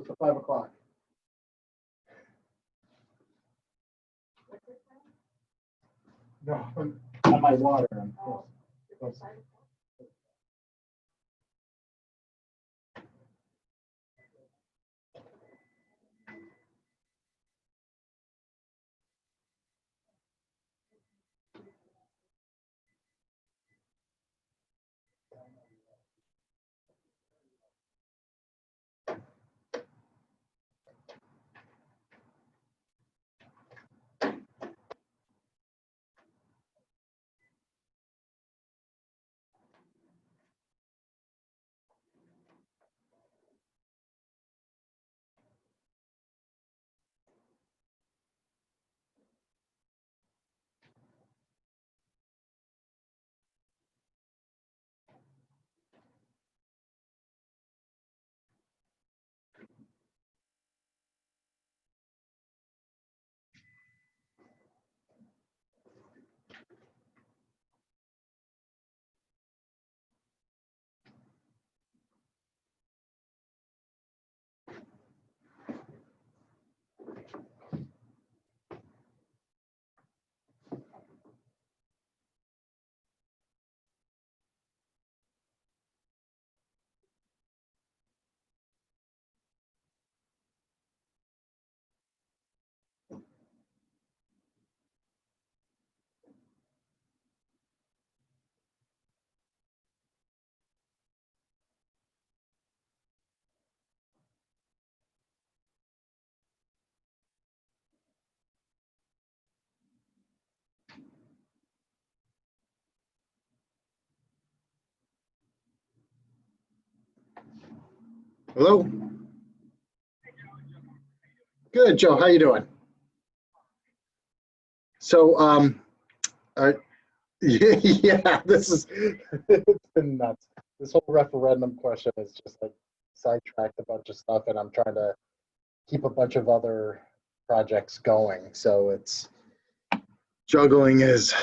close to 5 o'clock. No, on my water. I'm close. Close. Hello. Good, Joe. How you doing? So, yeah, this is it's been nuts. This whole referendum question is just like sidetracked a bunch of stuff, and I'm trying to keep a bunch of other projects going. So it's juggling is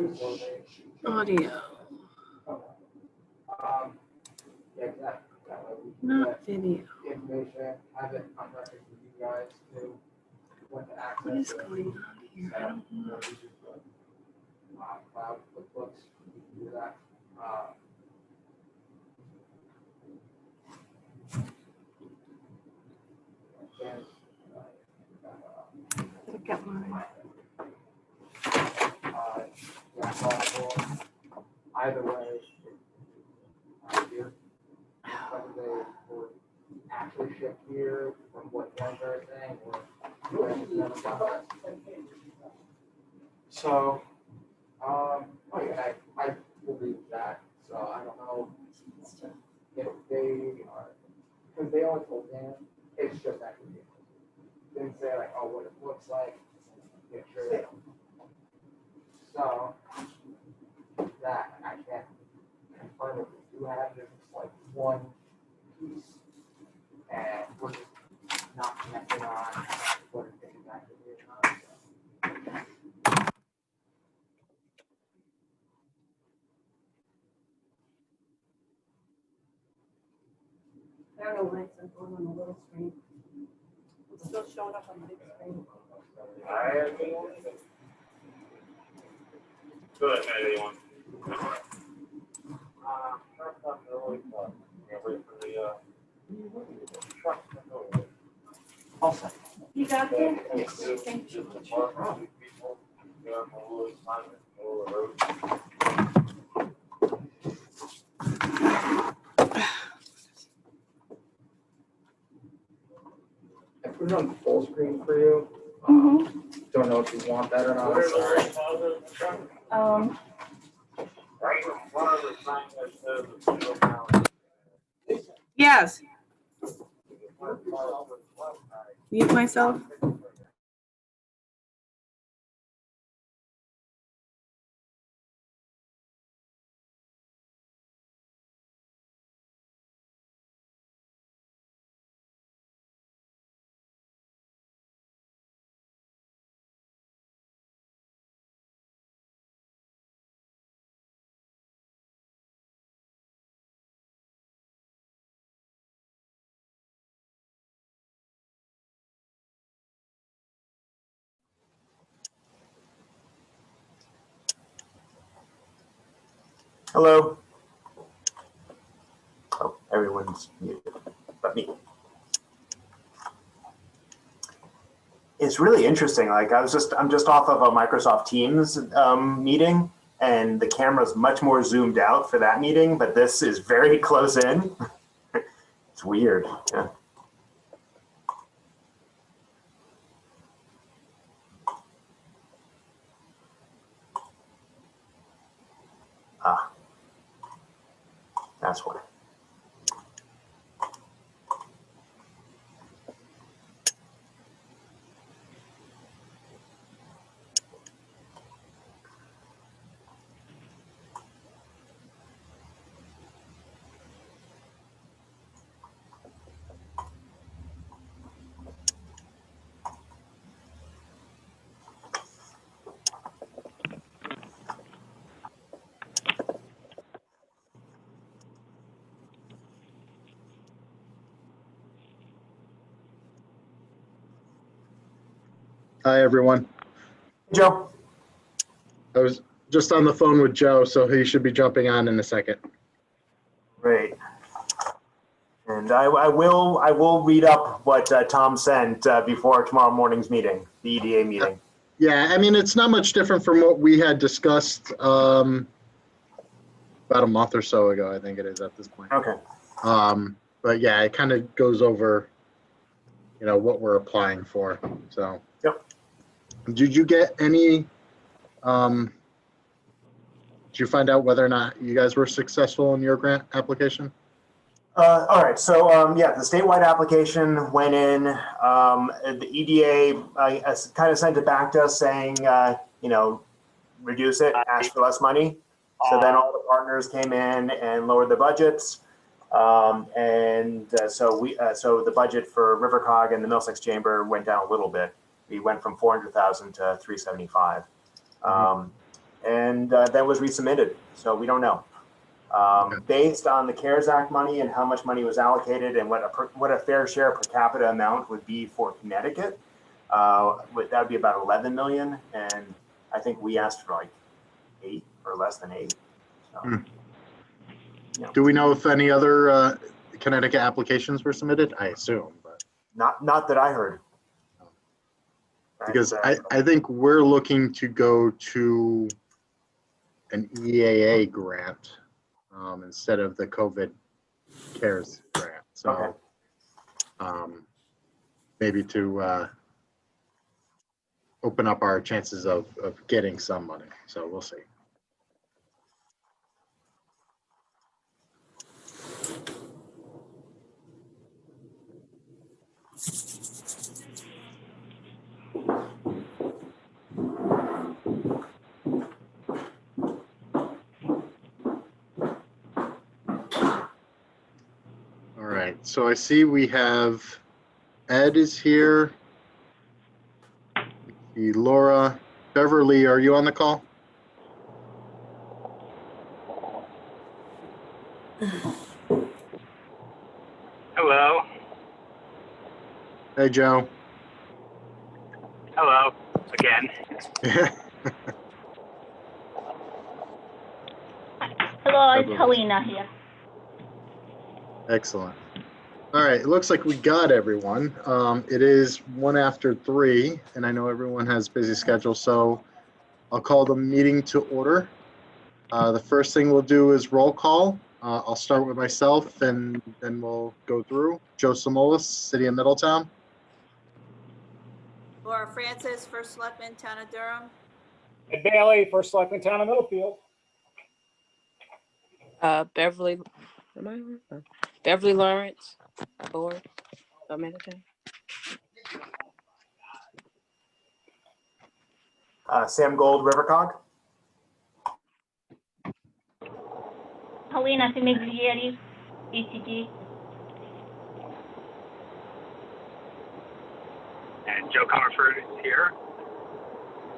Audio. Not video. What is going on here? I don't know. Look at mine. Either way, whether they were actually shipped here from what you guys are saying, or so, I believe that. So I don't know if they are, because they only told him it's just that video. Didn't say like, oh, what it looks like. Make sure. So that I can't confirm if we do have just like one piece, and we're just not connecting on what it is exactly on. I don't know why it's not going on the little screen. It's still showing up on the big screen. Good, anyone. First up, wait for the truck to go. All set. You got it? Yes. Thank you. I put it on full screen for you. Don't know if you want that or not. Sorry. Right in front of the sign that says Yes. Mute myself. Hello. Oh, everyone's muted but me. It's really interesting. Like I'm just off of a Microsoft Teams meeting, and the camera's much more zoomed out for that meeting, but this is very close in. It's weird. Yeah. Ah, that's why. Hi, everyone. Joe. I was just on the phone with Joe, so he should be jumping on in a second. Great. And I will read up what Tom sent before tomorrow morning's meeting, the EDA meeting. Yeah, I mean, it's not much different from what we had discussed about a month or so ago, I think it is at this point. Okay. But yeah, it kind of goes over, what we're applying for. So. Yep. Did you get any? Did you find out whether or not you guys were successful in your grant application? All right, so yeah, the statewide application went in. The EDA kind of sent it back to us saying, reduce it, ask for less money. So then all the partners came in and lowered the budgets. So the budget for Rivercog and the Middlesex Chamber went down a little bit. We went from 400,000 to 375. and that was resubmitted. So we don't know. Based on the CARES Act money and how much money was allocated and what a fair share per capita amount would be for Connecticut, that would be about 11 million. And I think we asked for like 8 or less than 8. So, yeah. Do we know if any other Connecticut applications were submitted? I assume, but Not that I heard. because I think we're looking to go to an EAA grant instead of the COVID CARES grant. So Okay. Maybe to open up our chances of getting some money. So we'll see. All right, so I see we have Ed is here. Laura, Beverly, are you on the call? Hello. Hey, Joe. Hello again. Hello, it's Helena here. Excellent. All right, it looks like we got everyone. It is 1 after 3, and I know everyone has busy schedules, so I'll call the meeting to order. The first thing we'll do is roll call. I'll start with myself, and then we'll go through. Joe Simolis, City of Middletown. Laura Francis, First Selectman, Town of Durham. Ed Bailey, First Selectman, Town of Middlefield. Beverly, Beverly Lawrence, Board of Middletown. Sam Gold, Rivercog. Helena Simiglieri, ECG. And Joe Comerford is here.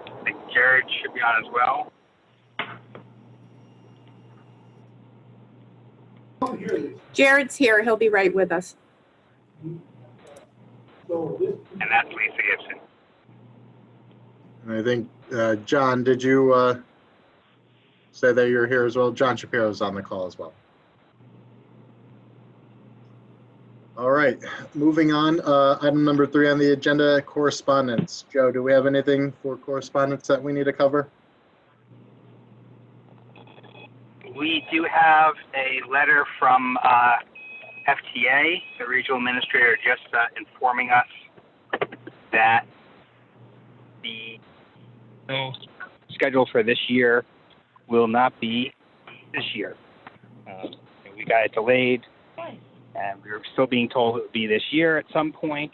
I think Jared should be on as well. Jared's here. He'll be right with us. And that's Lisa Gibson. And I think, John, did you say that you're here as well? John Shapiro's on the call as well. All right, moving on. Item number 3 on the agenda, correspondence. Joe, do we have anything for correspondence that we need to cover? We do have a letter from FTA, the regional administrator, just informing us that the schedule for this year will not be this year. We got it delayed, and we were still being told it would be this year at some point,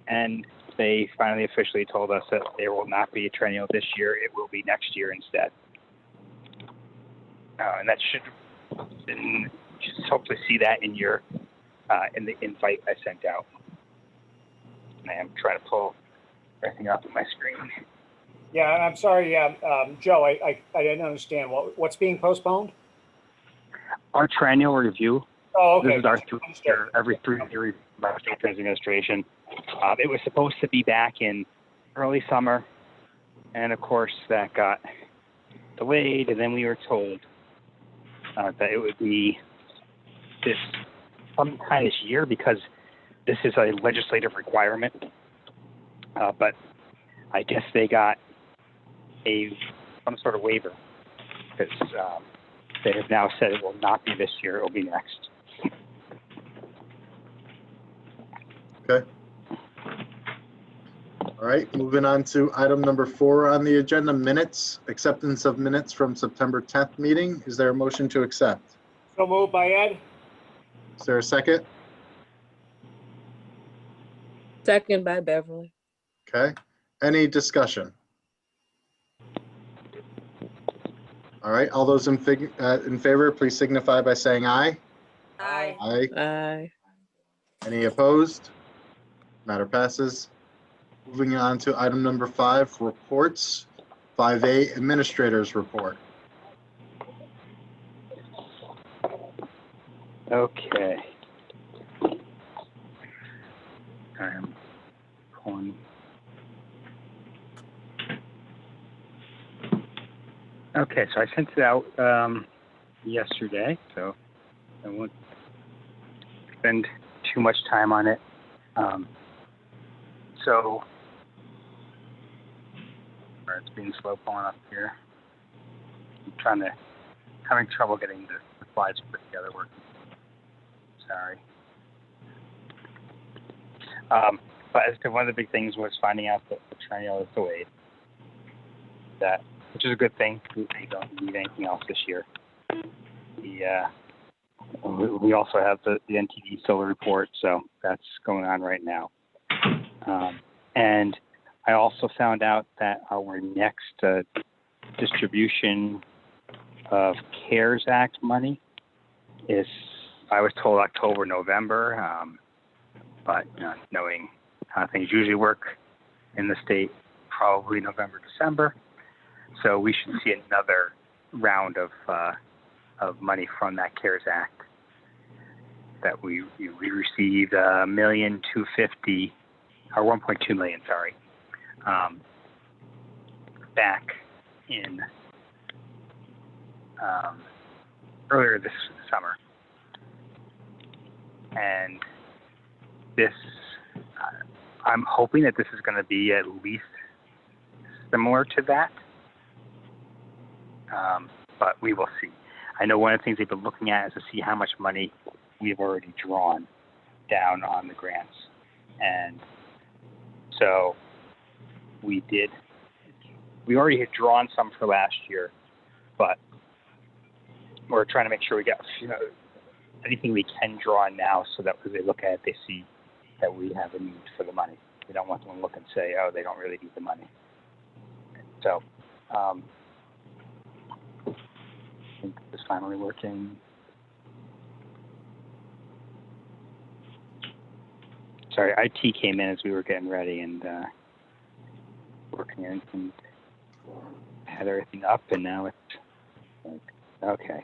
and they finally officially told us that there will not be a triennial this year. It will be next year instead. And that should just hopefully see that in your in the invite I sent out. And I am trying to pull everything up on my screen. Yeah, I'm sorry, Joe, I didn't understand. What's being postponed? Our triennial review. Oh, okay. This is our 3-year, every 3-year by our state transit administration. It was supposed to be back in early summer, and of course that got delayed, and then we were told that it would be this sometime this year because this is a legislative requirement. But I guess they got some sort of waiver because they have now said it will not be this year, it will be next. Okay. All right, moving on to item number 4 on the agenda, minutes, acceptance of minutes from September 10th meeting. Is there a motion to accept? So moved by Ed. Is there a second? Second by Beverly. Okay. Any discussion? All right, all those in favor, please signify by saying aye. Aye. Aye. Aye. Any opposed? Matter passes. Moving on to item number 5, reports. 5A Administrators Report. Okay. I'm pulling. Okay, so I sent it out yesterday, so I won't spend too much time on it. So it's being slow pulling up here. I'm having trouble getting the slides put together working. Sorry. But as to one of the big things was finding out that the triennial is delayed. Which is a good thing. We don't need anything else this year. We also have the MTD solar report, so that's going on right now. And I also found out that our next distribution of CARES Act money is, I was told October, November, but knowing how things usually work in the state, probably November, December. So we should see another round of money from that CARES Act that we received $1,250,000 or 1.2 million, sorry, back in earlier this summer. And this, I'm hoping that this is going to be at least similar to that. But we will see. I know one of the things they've been looking at is to see how much money we've already drawn down on the grants. And so we already had drawn some for last year, but we're trying to make sure we get anything we can draw now so that when they look at it, they see that we have a need for the money. We don't want them to look and say, oh, they don't really need the money. So I think it's finally working. Sorry, IT came in as we were getting ready and working in and had everything up, and now it's like, okay.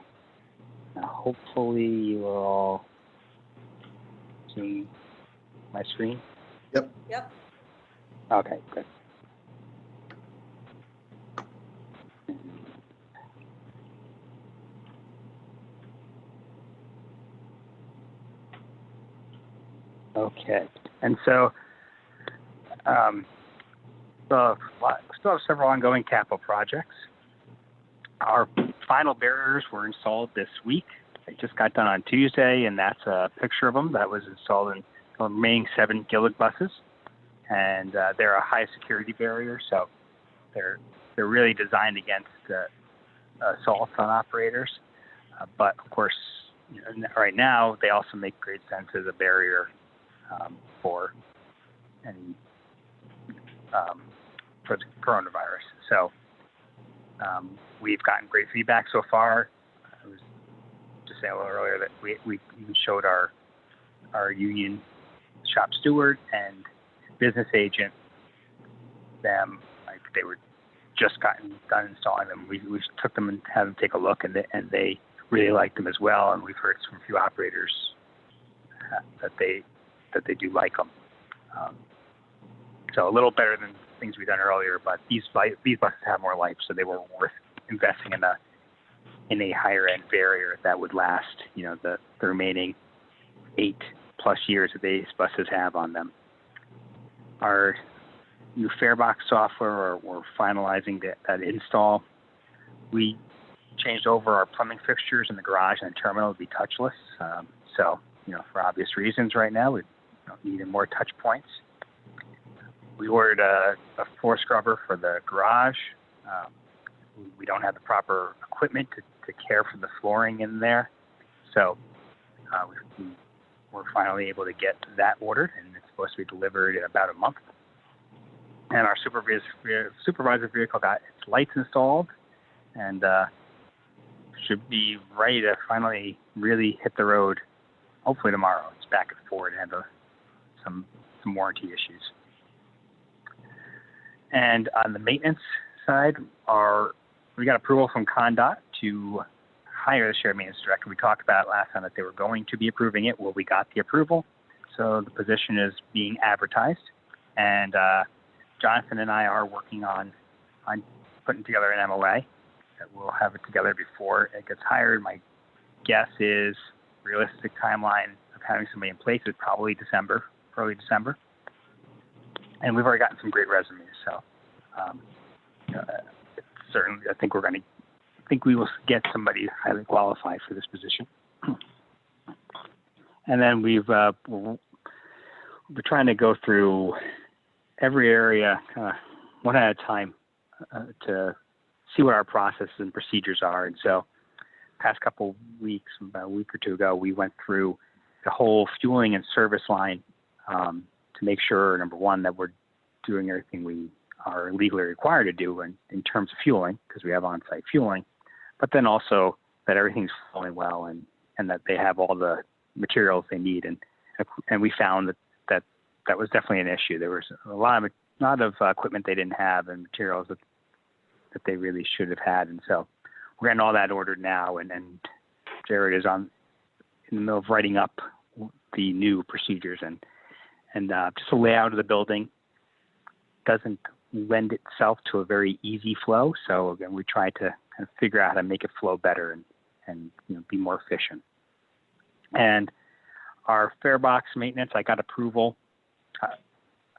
Now hopefully you are all seeing my screen. Yep. Yep. Okay, good. Okay, and so still have several ongoing capital projects. Our final barriers were installed this week. They just got done on Tuesday, and that's a picture of them that was installed in the remaining 7 Gillig buses. And they're a high security barrier, so they're really designed against assaults on operators. But of course, right now they also make great sense as a barrier for any for the coronavirus. So we've gotten great feedback so far. I was just saying a little earlier that we even showed our union shop steward and business agent them, like they were just gotten done installing them. We took them and had them take a look, and they really liked them as well. And we've heard from a few operators that they do like them. So a little better than things we've done earlier, but these buses have more life, so they were worth investing in a higher end barrier that would last, the remaining 8+ years that these buses have on them. Our new farebox software, we're finalizing that install. We changed over our plumbing fixtures in the garage and the terminal to be touchless. So, for obvious reasons right now, we don't need more touch points. We ordered a floor scrubber for the garage. We don't have the proper equipment to care for the flooring in there. So we're finally able to get that ordered, and it's supposed to be delivered in about a month. And our supervisor vehicle got its lights installed and should be ready to finally really hit the road, hopefully tomorrow. It's back and forth and some warranty issues. And on the maintenance side, we got approval from CONDOT to hire the shared maintenance director. We talked about last time that they were going to be approving it. Well, we got the approval. So the position is being advertised. And Jonathan and I are working on putting together an MOA. We'll have it together before it gets hired. My guess is realistic timeline of having somebody in place is probably December, early December. And we've already gotten some great resumes. So certainly, I think we will get somebody highly qualified for this position. And then we're trying to go through every area one at a time to see what our processes and procedures are. And so past couple weeks, about a week or two ago, we went through the whole fueling and service line to make sure, number one, that we're doing everything we are legally required to do in terms of fueling, because we have on-site fueling, but then also that everything's flowing well and that they have all the materials they need. And we found that was definitely an issue. There was a lot of equipment they didn't have and materials that they really should have had. And so we're getting all that ordered now. And Jared is in the middle of writing up the new procedures and just the layout of the building doesn't lend itself to a very easy flow. So again, we try to kind of figure out how to make it flow better and be more efficient. And our fare box maintenance, I got approval.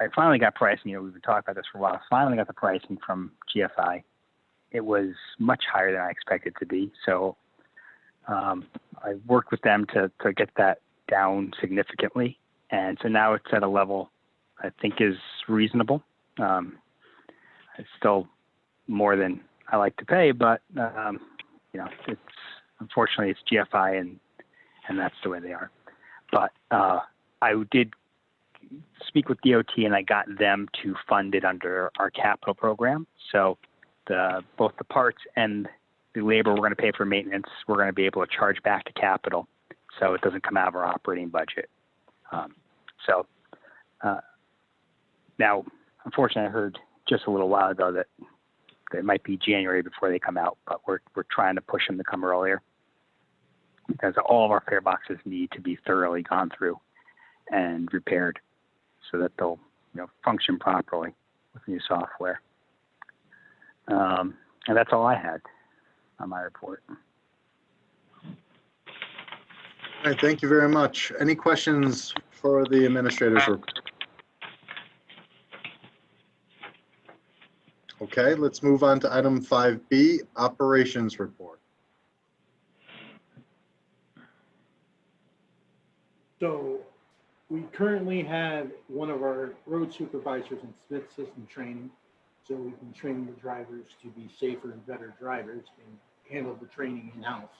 I finally got pricing. We've been talking about this for a while. I finally got the pricing from GFI. It was much higher than I expected it to be. So I worked with them to get that down significantly. And so now it's at a level I think is reasonable. It's still more than I like to pay, but it's unfortunately it's GFI and that's the way they are. But I did speak with DOT and I got them to fund it under our capital program. So both the parts and the labor we're going to pay for maintenance, we're going to be able to charge back to capital, so it doesn't come out of our operating budget. Now, unfortunately, I heard just a little while ago that it might be January before they come out, but we're trying to push them to come earlier because all of our fare boxes need to be thoroughly gone through and repaired so that they'll function properly with new software. And that's all I had on my report. All right, thank you very much. Any questions for the administrator's report? Okay, let's move on to item 5B, operations report. So we currently have one of our road supervisors in Smith system training. So we've been training the drivers to be safer and better drivers and handle the training in-house.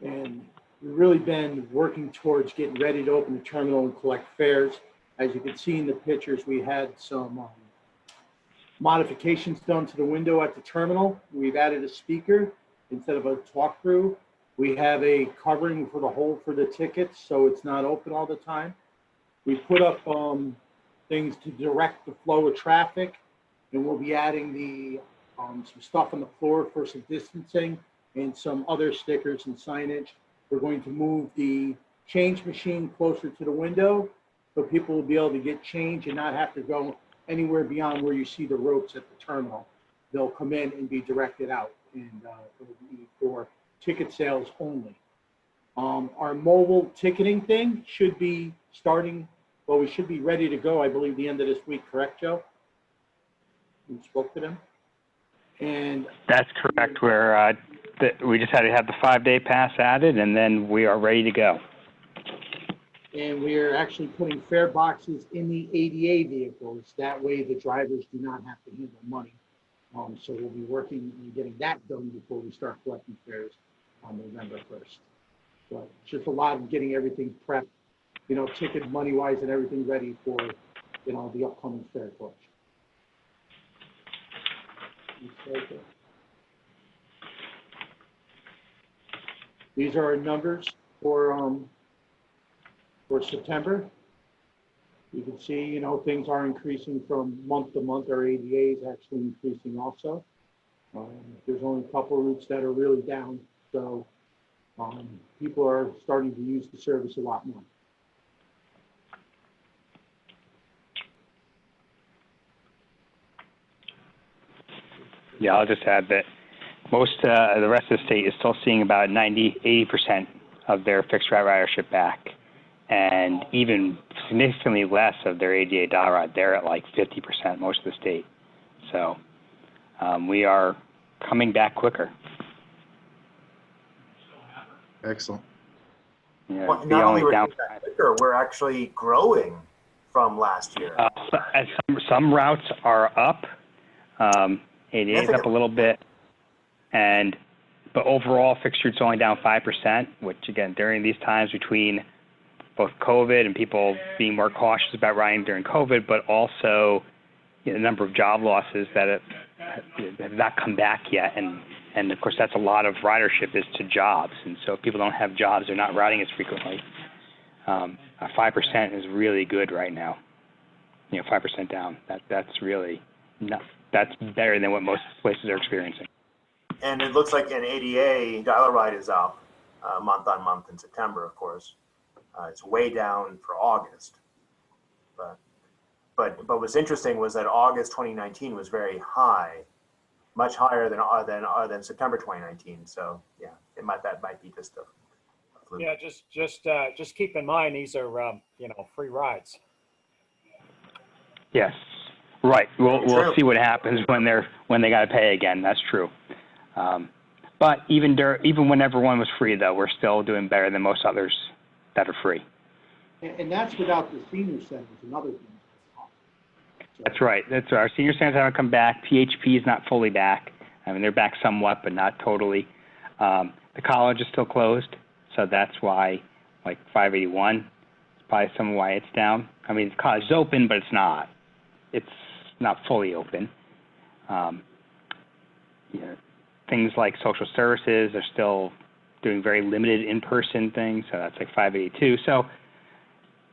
And we've really been working towards getting ready to open the terminal and collect fares. As you can see in the pictures, we had some modifications done to the window at the terminal. We've added a speaker instead of a talk through. We have a covering for the hole for the tickets, so it's not open all the time. We put up things to direct the flow of traffic, and we'll be adding some stuff on the floor for some distancing and some other stickers and signage. We're going to move the change machine closer to the window so people will be able to get change and not have to go anywhere beyond where you see the ropes at the terminal. They'll come in and be directed out, and it'll be for ticket sales only. Our mobile ticketing thing should be starting, well, we should be ready to go, I believe, the end of this week, correct, Joe? You spoke to them? And that's correct. We just had to have the 5-day pass added, and then we are ready to go. And we are actually putting fare boxes in the ADA vehicles. That way the drivers do not have to handle money. So we'll be working on getting that done before we start collecting fares on November 1st. But it's just a lot of getting everything prepped, ticket money-wise and everything ready for, the upcoming fare collection. These are our numbers for September. You can see, you know, things are increasing from month to month. Our ADA is actually increasing also. There's only a couple routes that are really down, so people are starting to use the service a lot more. Yeah, I'll just add that most the rest of the state is still seeing about 80% of their fixed route ridership back, and even significantly less of their ADA dial ride. They're at like 50% most of the state. So we are coming back quicker. Excellent. Yeah, Well, the not only only we're down. getting that quicker, we're actually growing from last year. And some routes are up. ADA is up a little bit, but overall fixed routes only down 5%. Which again, during these times between both COVID and people being more cautious about riding during COVID, but also the number of job losses that have not come back yet, and of course that's a lot of ridership is to jobs, and so if people don't have jobs, they're not riding as frequently. 5% is really good right now. 5% down. That's really not. That's better than what most places are experiencing. And it looks like an ADA dial ride is up month on month in September, of course. It's way down for August. But what's interesting was that August 2019 was very high, much higher than September 2019. So yeah, that might be just a fluke. Yeah, just keep in mind these are free rides. Yes, right. We'll see what happens when they got to pay again. That's true. But even when everyone was free, though, we're still doing better than most others that are free. And that's without the senior centers and other things. That's right. Our senior centers haven't come back. PHP is not fully back. I mean, they're back somewhat, but not totally. The college is still closed, so that's why, like 581, is probably some why it's down. I mean, the college is open, but it's not. It's not fully open. Things like social services are still doing very limited in-person things, so that's like 582. So,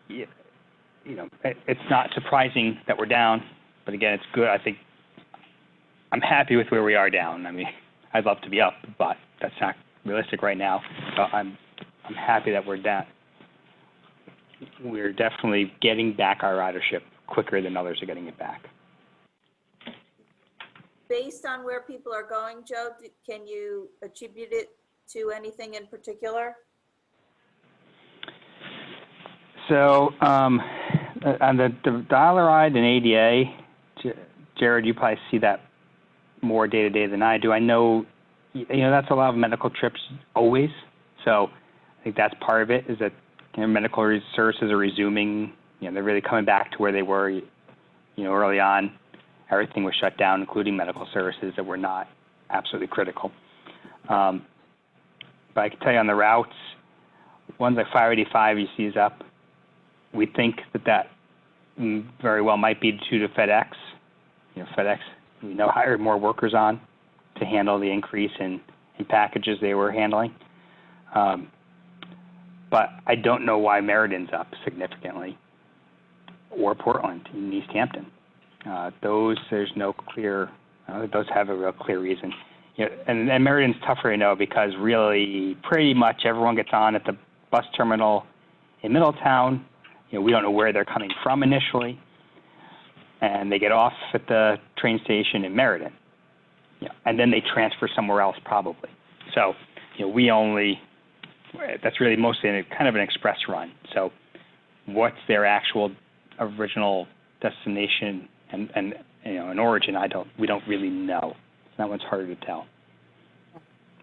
it's not surprising that we're down, but again, it's good. I think I'm happy with where we are down. I mean, I'd love to be up, but that's not realistic right now. So I'm happy that we're down. We're definitely getting back our ridership quicker than others are getting it back. Based on where people are going, Joe, can you attribute it to anything in particular? So on the dial ride and ADA, Jared, you probably see that more day to day than I do. I know, that's a lot of medical trips always. So I think that's part of it, is that medical services are resuming. They're really coming back to where they were, early on. Everything was shut down, including medical services that were not absolutely critical. But I can tell you on the routes, ones like 585 you see is up. We think that very well might be due to FedEx. FedEx, hired more workers on to handle the increase in packages they were handling. But I don't know why Meriden up significantly, or Portland in East Hampton. There's no clear, those have a real clear reason. And Meriden's tougher to know because really pretty much everyone gets on at the bus terminal in Middletown. We don't know where they're coming from initially, and they get off at the train station in Meriden. And then they transfer somewhere else probably. So, that's really mostly kind of an express run. So what's their actual original destination and an origin, we don't really know. That one's harder to tell.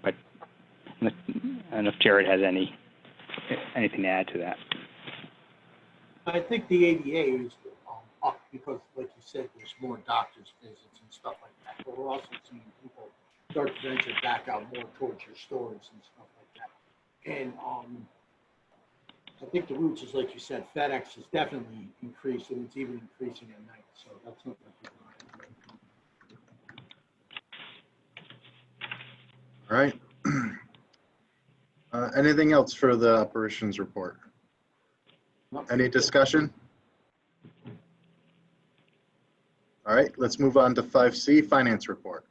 But I don't know if Jared has anything to add to that. I think the ADA is up because, like you said, there's more doctor's visits and stuff like that. But we're also seeing people start to venture back out more towards your stores and stuff like that. And I think the routes is, like you said, FedEx is definitely increased, and it's even increasing at night. So that's something to keep in mind. All right. Anything else for the operations report? Nope. Any discussion? All right, let's move on to 5C, finance report.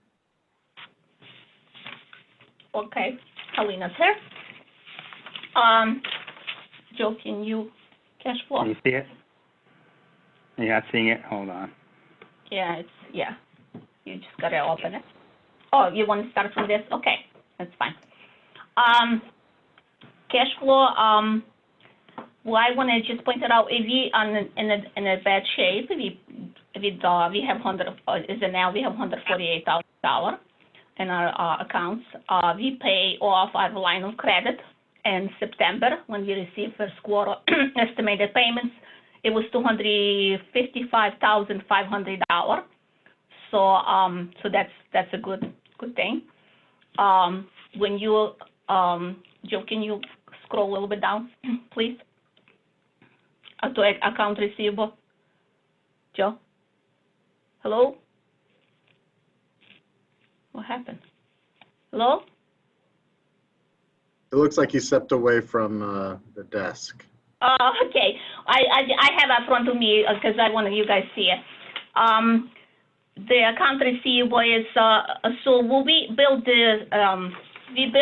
Okay, Helena's here. Joe, can you cash flow? Can you see it? You're not seeing it? Hold on. Yeah, yeah. You just gotta open it. Oh, you want to start from this? Okay, that's fine. Cash flow, well, I want to just point it out, if we are in a bad shape, we have we have $148,000 in our accounts. We pay off our line of credit in September when we received first quarter estimated payments. It was $255,500. So that's a good thing. When you Joe, can you scroll a little bit down, please? To account receivable. Joe? Hello? What happened? Hello? It looks like you stepped away from the desk. Okay. I have it in front of me because I want you guys see it. The account receivable is, so we built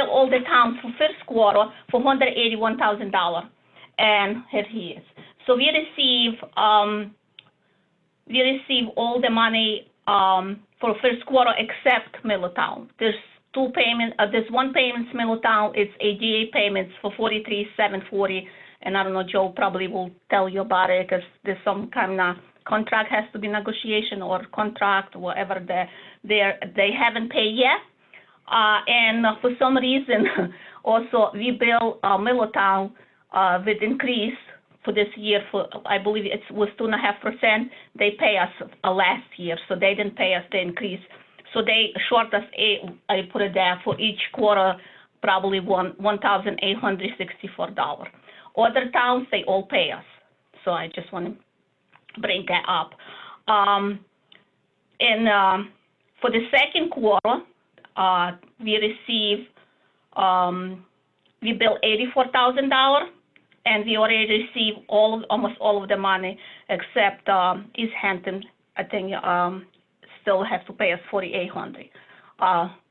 all the accounts for first quarter for $181,000, and here he is. So we receive all the money for first quarter except Middletown. There's two payments. There's one payment Middletown. It's ADA payments for $43,740, and I don't know. Joe probably will tell you about it because there's some kind of contract has to be negotiation or contract, whatever they haven't paid yet. And for some reason, also we bill Middletown with increase for this year for, I believe it was 2.5%. They pay us last year, so they didn't pay us the increase. So they short us, I put it there, for each quarter, probably $1,864. Other towns, they all pay us. So I just want to bring that up. For the second quarter, we receive, we bill $84,000, and we already received almost all of the money except East Hampton. I think still have to pay us $4,800.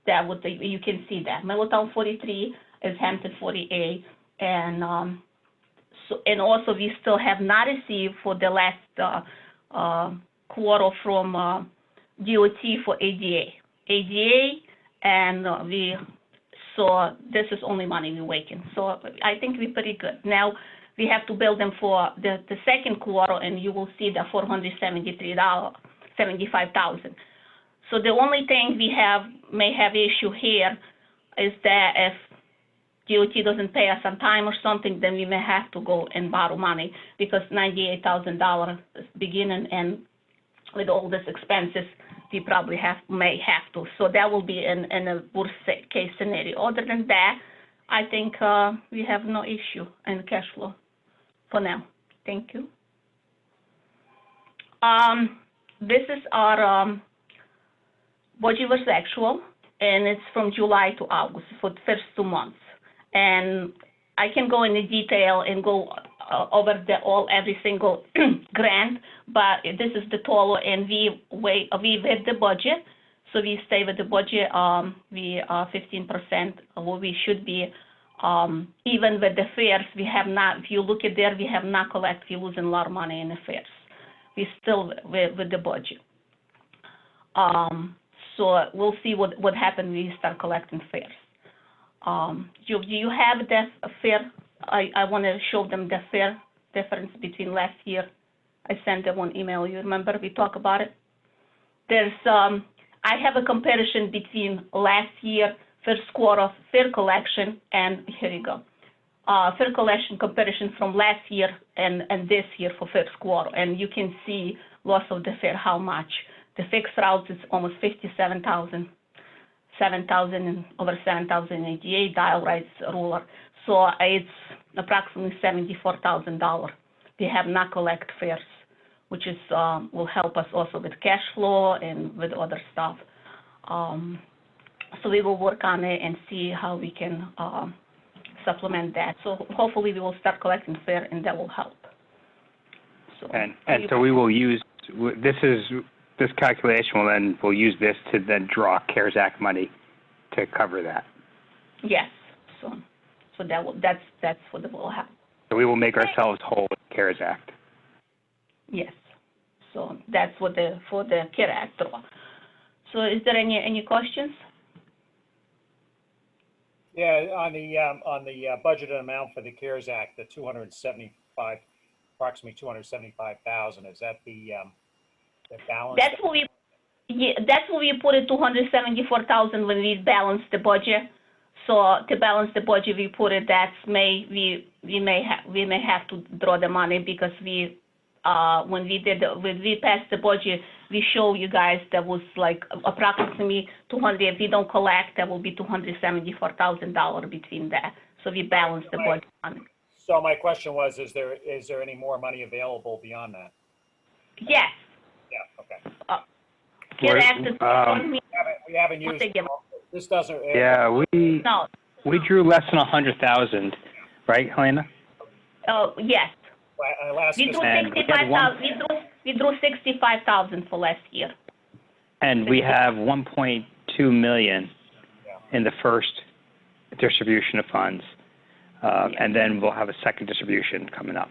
That would be, you can see that Middletown 43, East Hampton 48, and also we still have not received for the last quarter from DOT for ADA, and so this is only money we're waiting. So I think we're pretty good. Now we have to bill them for the second quarter, and you will see the $475,000. So the only thing we may have issue here is that if DOT doesn't pay us on time or something, then we may have to go and borrow money because $98,000 is beginning, and with all these expenses, we probably may have to. So that will be in a worst case scenario. Other than that, I think we have no issue in cash flow for now. Thank you. This is our budget versus actual, and it's from July to August for the first 2 months. And I can go into detail and go over every single grant, but this is the total, and we with the budget, so we stay with the budget. We are 15% what we should be. Even with the fairs, we have not. If you look at there, we have not collected. We're losing a lot of money in the fairs. We still with the budget. So we'll see what happens when we start collecting fairs. Do you have the fair? I want to show them the fair difference between last year. I sent them one email. You remember we talked about it? There's I have a comparison between last year first quarter fair collection, and here you go. Fair collection comparison from last year and this year for first quarter, and you can see loss of the fair how much. The fixed routes is almost 57,000. 7,000 and over 7,000 ADA dial rights ruler. So it's approximately $74,000. They have not collect fares, which is will help us also with cash flow and with other stuff. So we will work on it and see how we can supplement that. So hopefully we will start collecting fare, and that will help. So and so we will use, this is this calculation will then, we'll use this to then draw CARES Act money to cover that. Yes, so that's what will happen. So we will make ourselves whole with the CARES Act. Yes, so that's what for the CARES Act draw. So is there any questions? Yeah, on the budgeted amount for the CARES Act, the approximately 275,000, is that the balance? That's what we put it 274,000 when we balanced the budget. So to balance the budget, we put it we may have to draw the money because when we passed the budget, we show you guys that was like approximately 200. If we don't collect, that will be $274,000 between that. So we balanced the budget on it. So my question was, is there any more money available beyond that? Yes. Yeah. Okay. CARES Act We haven't used. This doesn't. Yeah, we drew less than 100,000, right, Helena? Oh yes. We drew 65,000. We drew 65,000 for last year. And we have 1.2 million in the first distribution of funds, and then we'll have a second distribution coming up.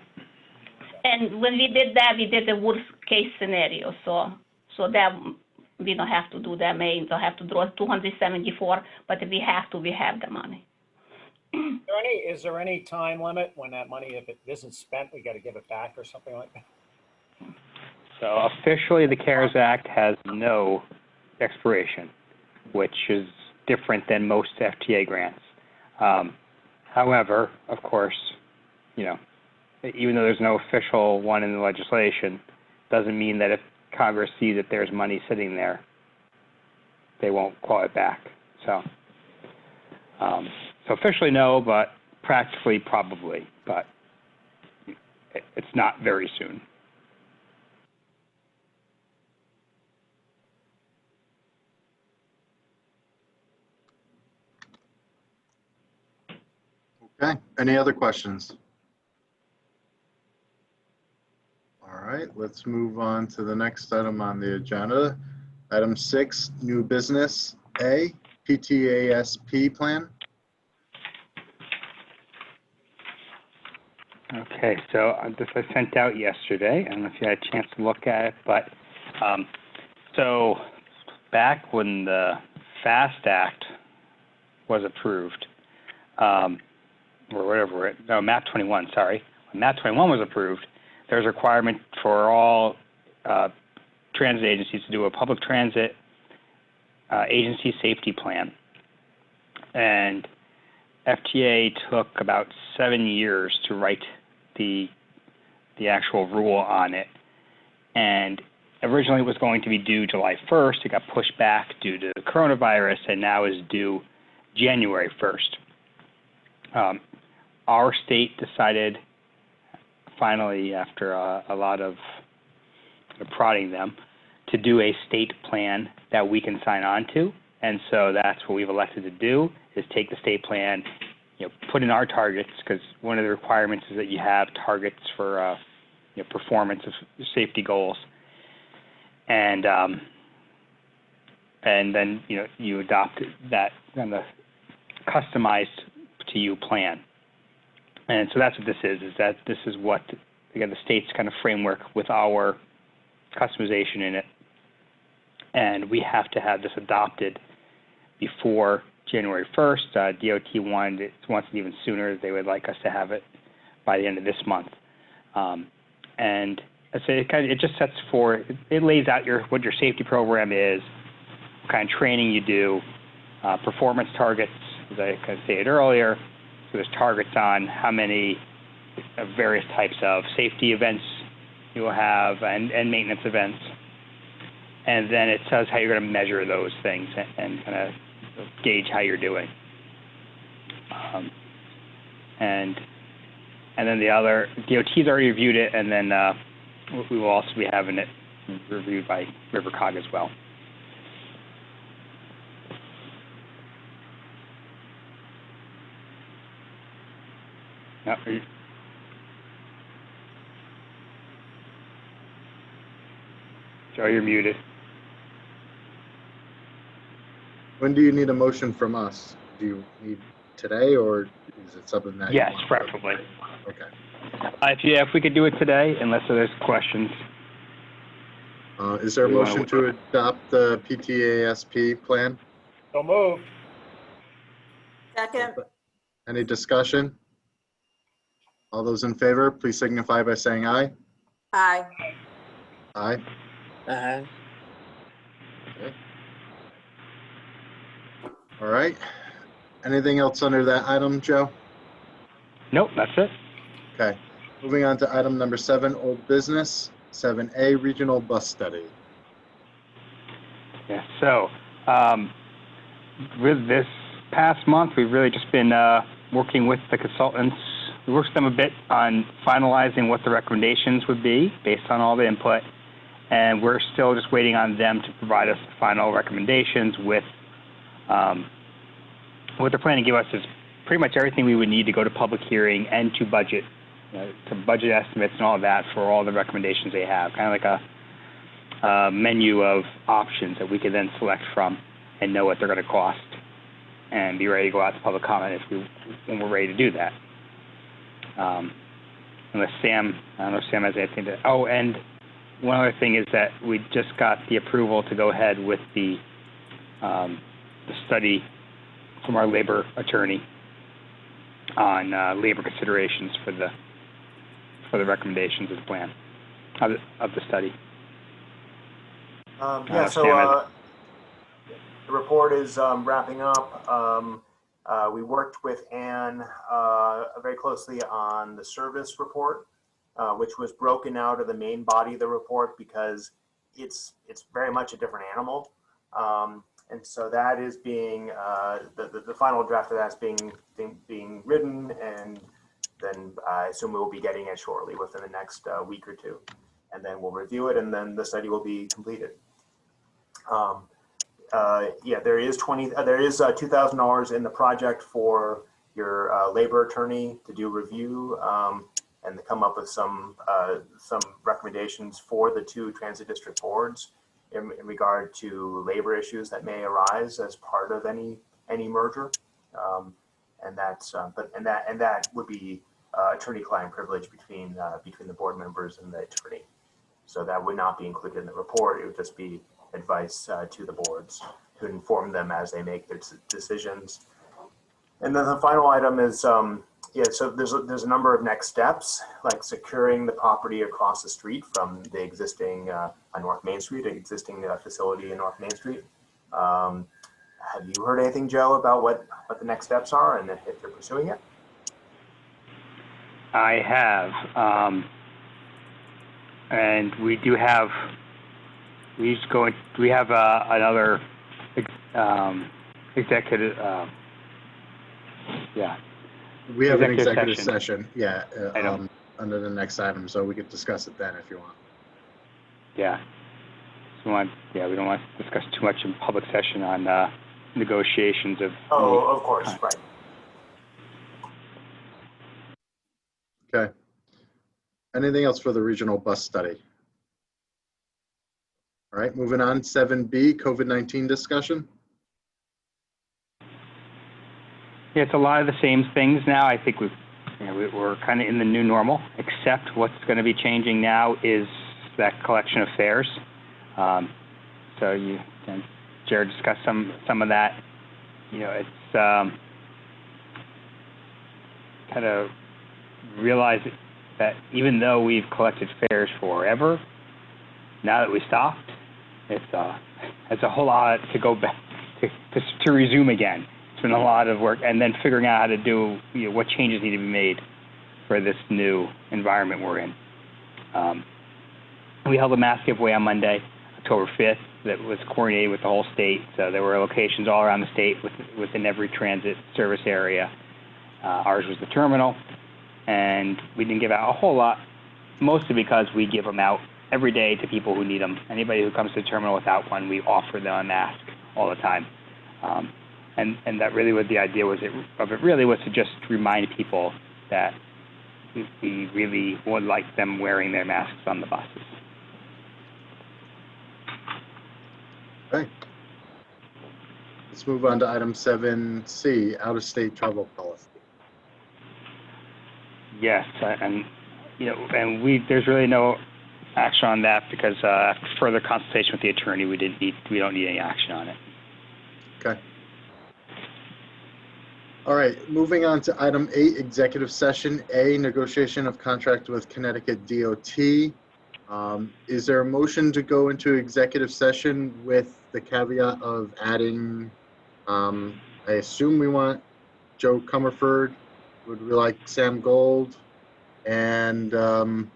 And when we did that, we did the worst case scenario. So that we don't have to do that. We don't have to draw 274, but if we have to, we have the money. Is there any time limit when that money, if it isn't spent, we got to give it back or something like that? So officially, the CARES Act has no expiration, which is different than most FTA grants. However, of course, even though there's no official one in the legislation, doesn't mean that if Congress sees that there's money sitting there, they won't call it back. So officially no, but practically probably, but it's not very soon. Okay, any other questions? All right, let's move on to the next item on the agenda. Item 6, new business A, PTASP plan. Okay, so this I sent out yesterday. I don't know if you had a chance to look at it, but so back when the FAST Act was approved, or whatever, MAP 21, sorry. When MAP 21 was approved, there's a requirement for all transit agencies to do a public transit agency safety plan. And FTA took about 7 years to write the actual rule on it. And originally it was going to be due July 1st. It got pushed back due to the coronavirus and now is due January 1st. Our state decided finally, after a lot of prodding them, to do a state plan that we can sign on to. And so that's what we've elected to do, is take the state plan, put in our targets, because one of the requirements is that you have targets for performance of safety goals. And then you adopt that kind of customized to you plan. And so that's what this is that this is what, again, the state's kind of framework with our customization in it. And we have to have this adopted before January 1st. DOT wants it even sooner. They would like us to have it by the end of this month. And I say it just sets for, it lays out what your safety program is, what kind of training you do, performance targets, as I kind of stated earlier. So there's targets on how many various types of safety events you will have and maintenance events. And then it says how you're going to measure those things and kind of gauge how you're doing. And then the other, DOT's already reviewed it, and then we will also be having it reviewed by RiverCog as well. No, Joe, you're muted. When do you need a motion from us? Do you need today, or is it something that? you Yes, want? preferably. Okay. If we could do it today, unless there's questions. Is there a We wanna motion wait. to adopt the PTASP plan? So moved. Second, Any discussion? All those in favor, please signify by saying aye. aye. Aye. Aye. All right. Anything else under that item, Joe? Nope, that's it. Okay. Moving on to item number 7, old business. 7A, regional bus study. Yeah, so with this past month, we've really just been working with the consultants. We worked with them a bit on finalizing what the recommendations would be based on all the input, and we're still just waiting on them to provide us the final recommendations with what they're planning to give us is pretty much everything we would need to go to public hearing and to budget, to budget estimates and all of that for all the recommendations they have, kind of like a menu of options that we could then select from and know what they're going to cost and be ready to go out to public comment when we're ready to do that. Unless Sam, I don't know if Sam has anything to, oh, and one other thing is that we just got the approval to go ahead with the study from our labor attorney on labor considerations for the recommendations of the plan, of the study. Yeah, so the report is wrapping up. We worked with Anne very closely on the service report, which was broken out of the main body of the report because it's very much a different animal. And so that is being, the final draft of that's being written, and then I assume we will be getting it shortly within the next week or two. And then we'll review it, and then the study will be completed. Yeah, there is $2,000 in the project for your labor attorney to do review and to come up with some recommendations for the 2 transit district boards in regard to labor issues that may arise as part of any merger, and that would be attorney-client privilege between the board members and the attorney. So that would not be included in the report. It would just be advice to the boards to inform them as they make their decisions. And then the final item is, yeah, so there's a number of next steps, like securing the property across the street from the existing on North Main Street, existing facility in North Main Street. Have you heard anything, Joe, about what the next steps are and if they're pursuing it? I have, and we do have. We have another executive. Yeah. We have an executive session. Yeah. Under the next item, so we could discuss it then if you want. Yeah. So we don't want to discuss too much in public session on negotiations of. Oh, of course, right. Okay. Anything else for the regional bus study? All right, moving on, 7B, COVID-19 discussion. Yeah, it's a lot of the same things now. I think we're kind of in the new normal, except what's going to be changing now is that collection of fares. So you and Jared discussed some of that. You know, it's kind of realize that even though we've collected fares forever, now that we stopped, it's a whole lot to go back to resume again. It's been a lot of work, and then figuring out how to do, you know, what changes need to be made for this new environment we're in. We held a mass giveaway on Monday, October 5th, that was coordinated with the whole state. So there were locations all around the state within every transit service area. Ours was the terminal, and we didn't give out a whole lot, mostly because we give them out every day to people who need them. Anybody who comes to the terminal without one, we offer them a mask all the time. And that really what the idea was really was to just remind people that we really would like them wearing their masks on the buses. Okay. Let's move on to item 7C, out-of-state travel policy. Yes, and there's really no action on that because after further consultation with the attorney, we don't need any action on it. Okay. All right, moving on to item 8, executive session. A, negotiation of contract with Connecticut DOT. Is there a motion to go into executive session with the caveat of adding, I assume we want Joe Comerford, would we like Sam Gold, and do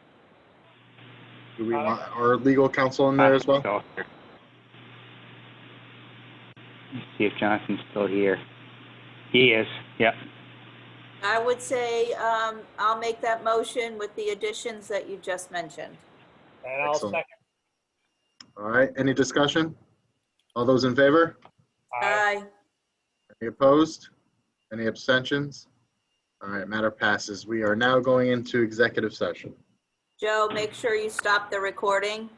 we want our legal counsel in there as well? Let's see if Jonathan's still here. He is, yep. I would say I'll make that motion with the additions that you just mentioned. And I'll Excellent. second. All right, any discussion? All those in favor? Aye. Any opposed? Any abstentions? All right, matter passes. We are now going into executive session. Joe, make sure you stop the recording.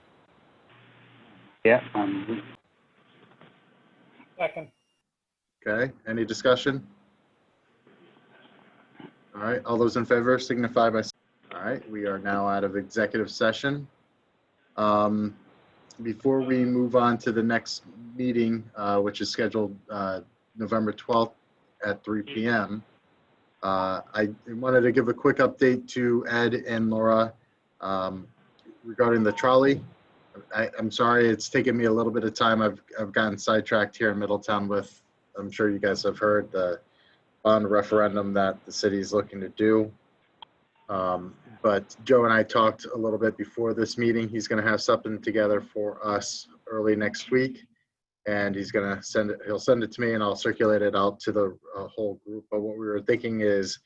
Yeah. Second. Okay, any discussion? All right, all those in favor signify by. All right, we are now out of executive session. Before we move on to the next meeting, which is scheduled November 12th at 3 p.m., I wanted to give a quick update to Ed and Laura regarding the trolley. I'm sorry, it's taken me a little bit of time. I've gotten sidetracked here in Middletown with, I'm sure you guys have heard, the bond referendum that the city is looking to do. But Joe and I talked a little bit before this meeting. He's going to have something together for us early next week, and he's going to send it. He'll send it to me, and I'll circulate it out to the whole group. But what we were thinking is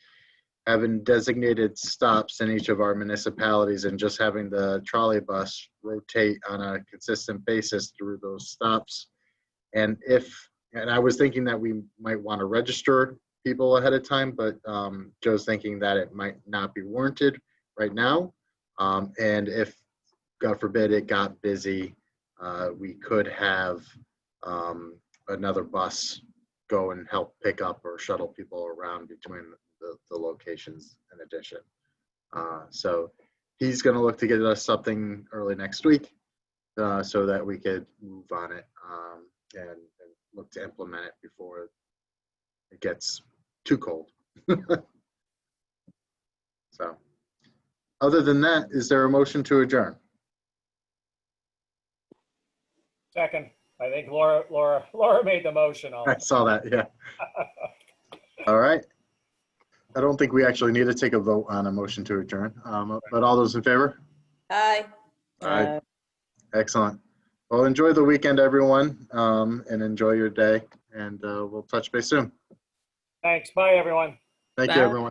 having designated stops in each of our municipalities and just having the trolley bus rotate on a consistent basis through those stops. And I was thinking that we might want to register people ahead of time, but Joe's thinking that it might not be warranted right now. And if, God forbid, it got busy, we could have another bus go and help pick up or shuttle people around between the locations in addition. So he's going to look to get us something early next week so that we could move on it and look to implement it before it gets too cold. So other than that, is there a motion to adjourn? Second. I think Laura made the motion. I saw that, yeah. All right. I don't think we actually need to take a vote on a motion to adjourn, but all those in favor? Aye. All right. Excellent. Well, enjoy the weekend, everyone, and enjoy your day, and we'll touch base soon. Thanks. Bye, everyone. Thank you, Bye. everyone.